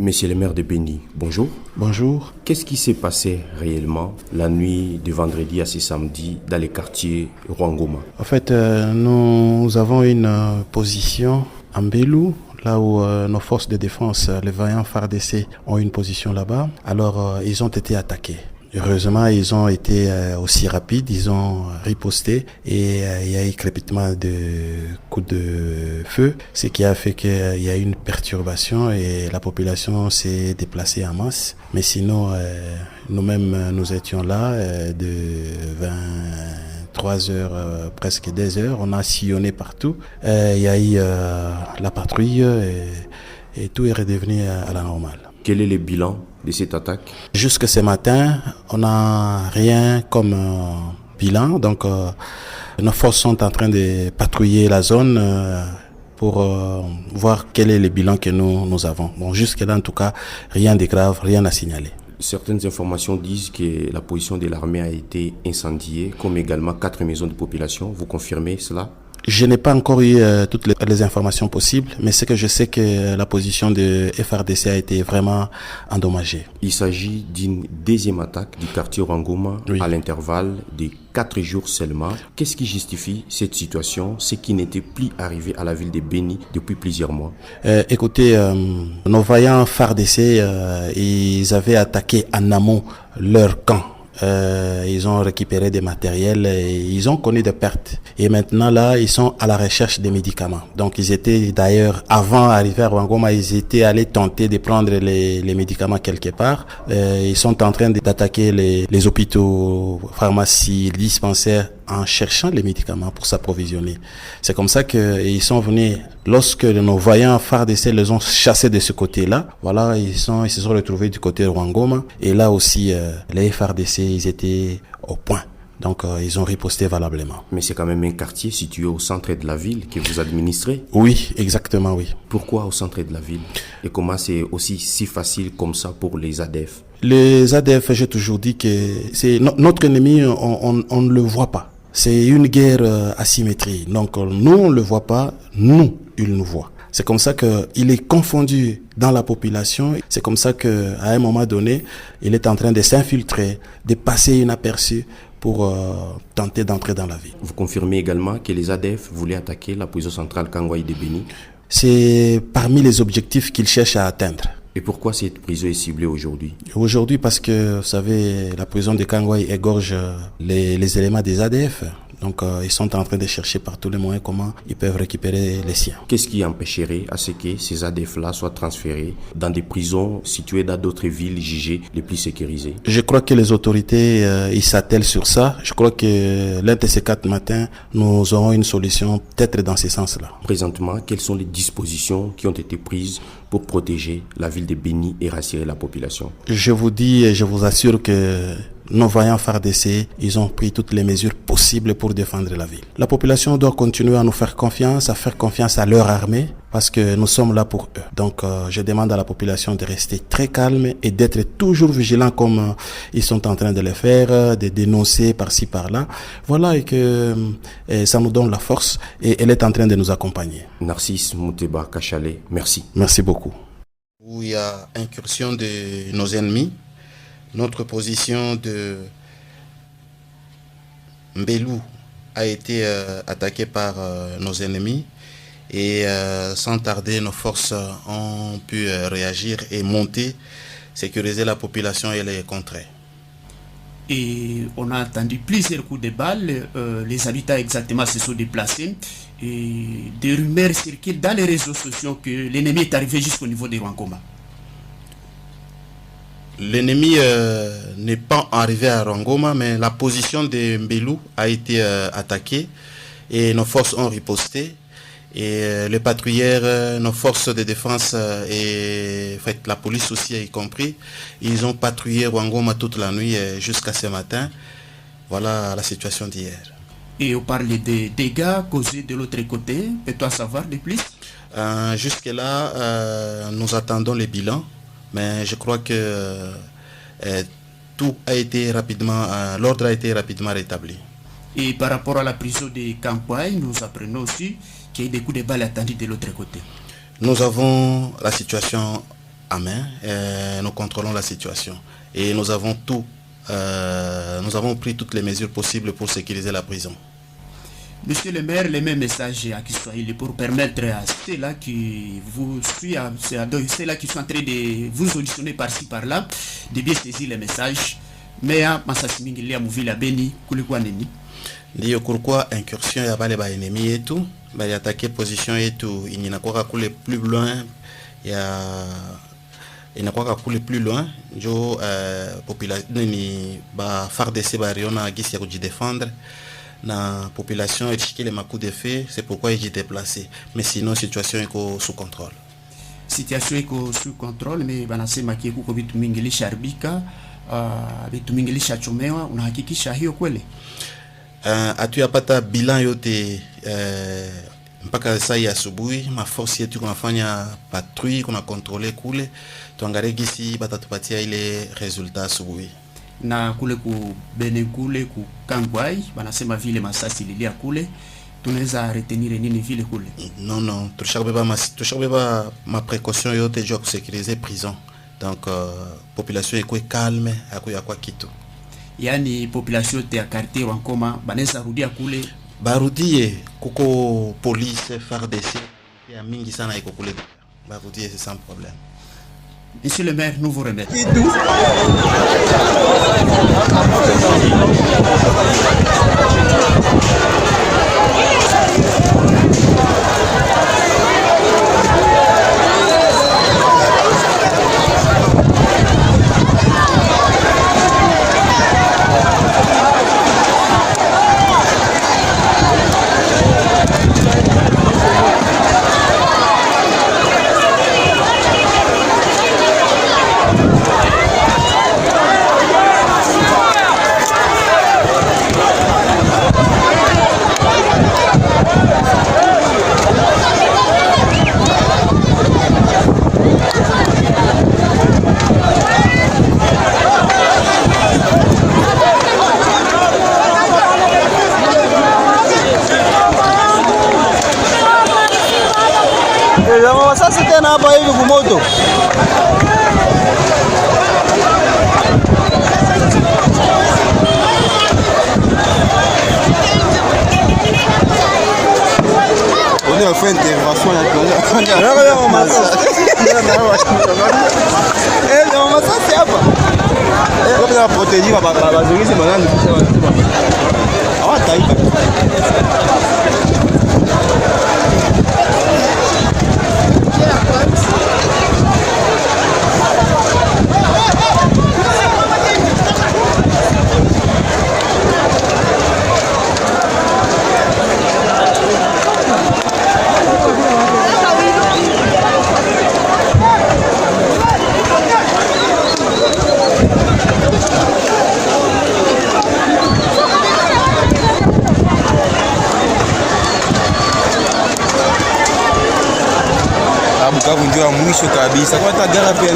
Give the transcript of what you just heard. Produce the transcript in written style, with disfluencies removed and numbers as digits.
Monsieur le maire de Béni, bonjour. Bonjour. Qu'est-ce qui s'est passé réellement la nuit de vendredi à ce samedi dans les quartiers Rwangoma? En fait, nous avons une position en Mbelou, là où nos forces de défense, les vaillants FARDC, ont une position là-bas. Alors, ils ont été attaqués. Heureusement, ils ont été aussi rapides, ils ont riposté et il y a eu crépitement de coups de feu, ce qui a fait qu'il y a eu une perturbation et la population s'est déplacée en masse. Mais sinon, nous-mêmes, nous étions là de 23 heures, presque des heures. On a sillonné partout. Il y a eu la patrouille et tout est redevenu à la normale. Quel est le bilan de cette attaque? Jusque ce matin, on n'a rien comme bilan. Donc, nos forces sont en train de patrouiller la zone pour voir quel est le bilan que nous avons. Bon, jusque-là, en tout cas, rien de grave, rien à signaler. Certaines informations disent que la position de l'armée a été incendiée, comme également 4 maisons de population. Vous confirmez cela? Je n'ai pas encore eu toutes les informations possibles, mais c'est que je sais que la position de FARDC a été vraiment endommagée. Il s'agit d'une deuxième attaque du quartier Rwangoma à l'intervalle de 4 jours seulement. Qu'est-ce qui justifie cette situation, ce qui n'était plus arrivé à la ville de Béni depuis plusieurs mois? Écoutez, nos vaillants FARDC, ils avaient attaqué en amont leur camp. Ils ont récupéré des matériels et ils ont connu des pertes. Et maintenant là, ils sont à la recherche des médicaments. Donc ils étaient d'ailleurs, avant d'arriver à Rwangoma, ils étaient allés tenter de prendre les médicaments quelque part. Ils sont en train d'attaquer les hôpitaux, pharmacies, dispensaires en cherchant les médicaments pour s'approvisionner. C'est comme ça qu'ils sont venus, lorsque nos voyants FARDC les ont chassés de ce côté-là, voilà, ils se sont retrouvés du côté de Rwangoma. Et là aussi, les FARDC, ils étaient au point. Donc, ils ont riposté valablement. Mais c'est quand même un quartier situé au centre de la ville que vous administrez? Oui, exactement, oui. Pourquoi au centre de la ville? Et comment c'est aussi si facile comme ça pour les ADF? Les ADF, j'ai toujours dit que c'est notre ennemi, on ne le voit pas. C'est une guerre asymétrique. Donc, nous, on ne le voit pas. Nous, il nous voit. C'est comme ça qu'il est confondu dans la population. C'est comme ça qu'à un moment donné, il est en train de s'infiltrer, de passer inaperçu pour tenter d'entrer dans la ville. Vous confirmez également que les ADF voulaient attaquer la prison centrale Kangwai de Béni? C'est parmi les objectifs qu'ils cherchent à atteindre. Et pourquoi cette prison est ciblée aujourd'hui? Aujourd'hui, parce que, vous savez, la prison de Kangwai égorge les éléments des ADF. Donc, ils sont en train de chercher par tous les moyens comment ils peuvent récupérer les siens. Qu'est-ce qui empêcherait à ce que ces ADF-là soient transférés dans des prisons situées dans d'autres villes jugées les plus sécurisées? Je crois que les autorités, ils s'attellent sur ça. Je crois que l'un de ces 4 matins, nous aurons une solution peut-être dans ce sens-là. Présentement, quelles sont les dispositions qui ont été prises pour protéger la ville de Béni et rassurer la population? Je vous dis et je vous assure que nos vaillants FARDC, ils ont pris toutes les mesures possibles pour défendre la ville. La population doit continuer à nous faire confiance, à faire confiance à leur armée, parce que nous sommes là pour eux. Donc, je demande à la population de rester très calme et d'être toujours vigilant comme ils sont en train de le faire, de dénoncer par-ci, par-là. Voilà, et que ça nous donne la force et elle est en train de nous accompagner. Narcisse Mouteba Kachale, merci. Merci beaucoup. Où il y a incursion de nos ennemis, notre position de Mbelou a été attaquée par nos ennemis et sans tarder, nos forces ont pu réagir et monter, sécuriser la population et les contrer. Et on a entendu plusieurs coups de balles, les habitants exactement se sont déplacés et des rumeurs circulent dans les réseaux sociaux que l'ennemi est arrivé jusqu'au niveau de Rwangoma. L'ennemi n'est pas arrivé à Rwangoma, mais la position de Mbelou a été attaquée et nos forces ont riposté. Et les patrouilleurs, nos forces de défense et en fait, la police aussi y compris, ils ont patrouillé Rwangoma toute la nuit jusqu'à ce matin. Voilà la situation d'hier. Et on parle des dégâts causés de l'autre côté. Peux-tu en savoir de plus? Jusque-là, nous attendons les bilans. Mais je crois que tout a été rapidement, l'ordre a été rapidement rétabli. Et par rapport à la prison de Kangwai, nous apprenons aussi qu'il y a eu des coups de balles attendus de l'autre côté. Nous avons la situation à main, nous contrôlons la situation et nous avons pris toutes les mesures possibles pour sécuriser la prison. Monsieur le maire, les mêmes messages à Kiswahili pour permettre à ceux-là qui vous suivent, ceux-là qui sont en train de vous auditionner par-ci par-là, de bien saisir les messages. Mais masasi mingi lia muvile ya Beni kulikuwa nini? Ndiyo kulikuwa incursion ya bale ba ennemis yetu, bali attaquer position yetu inakuwa kule plus loin inakuwa kule plus loin njo population ni ba FARDC ba riona gisi ya kujidefendre na population ilishikile macoup de feu, c'est pourquoi il est déplacé, mais sinon situation iko sous contrôle. Situation iko sous contrôle, mais banasema ki kuko vitu mingi lisharibika, vitu mingi lishachomewa. Unahakikisha hiyo kweli? Hatuyapata bilan yote mpaka saa ya asubuhi. Maforce yetu kunafanya patrouille, kuna contrôler kule, tuangalie gisi batatupatia ile resultat asubuhi. Na kule ku Beni kule ku Kangwai banasema vile masasi lilia kule, tunaweza retenir nini vile kule? Non, tushakubeba ma précaution yote juu ya kusécuriser prison. Donc population iko calme, hakuya kwa kitu. Yani population yote ya quartier Rwankoma banaweza rudia kule, barudie kuko police FARDC ya mingi sana iko kule, barudie c'est sans problème. Monsieur le maire, nous vous remercions. Sasa tena hapa hivi kumoto. On est en fin d'intervention là. C'est hapa. Kwa protéger bazungisi banani kusema. Hawataika. Bukavu ndio mwisho kabisa. Kwa hata gara pia